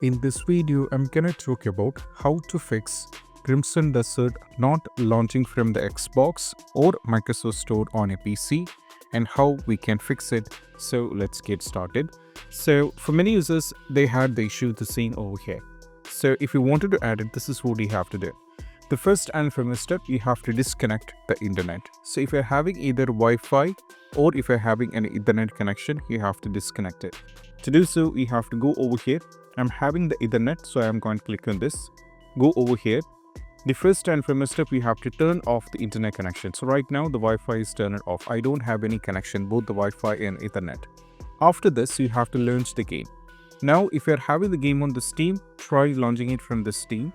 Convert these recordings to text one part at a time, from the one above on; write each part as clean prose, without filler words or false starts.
In this video, I'm gonna talk about how to fix Crimson Desert not launching from the Xbox or Microsoft Store on a PC and how we can fix it. So let's get started. So for many users, they had the issue the same over here. So if you wanted to add it, this is what you have to do. The first and foremost step, you have to disconnect the internet. So if you're having either Wi-Fi or if you're having an Ethernet connection, you have to disconnect it. To do so, you have to go over here. I'm having the Ethernet, so I'm going to click on this. Go over here. The first and foremost step, we have to turn off the internet connection. So right now, the Wi-Fi is turned off. I don't have any connection, both the Wi-Fi and Ethernet. After this, you have to launch the game. Now, if you're having the game on the Steam, try launching it from the Steam.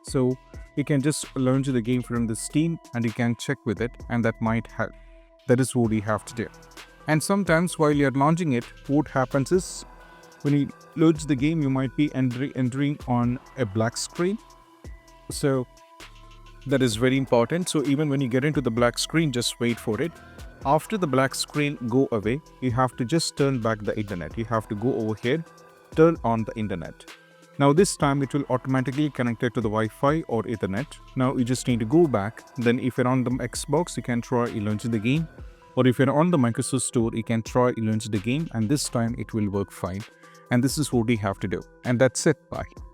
So you can just launch the game from the Steam and you can check with it, and that might help. That is what you have to do. And sometimes while you're launching it, what happens is when you launch the game, you might be entering on a black screen. So that is very important. So even when you get into the black screen, just wait for it. After the black screen go away, you have to just turn back the internet. You have to go over here, turn on the internet. Now this time it will automatically connect it to the Wi-Fi or Ethernet. Now you just need to go back. Then if you're on the Xbox, you can try launching the game. Or if you're on the Microsoft Store, you can try launch the game, and this time it will work fine. And this is what you have to do. And that's it. Bye.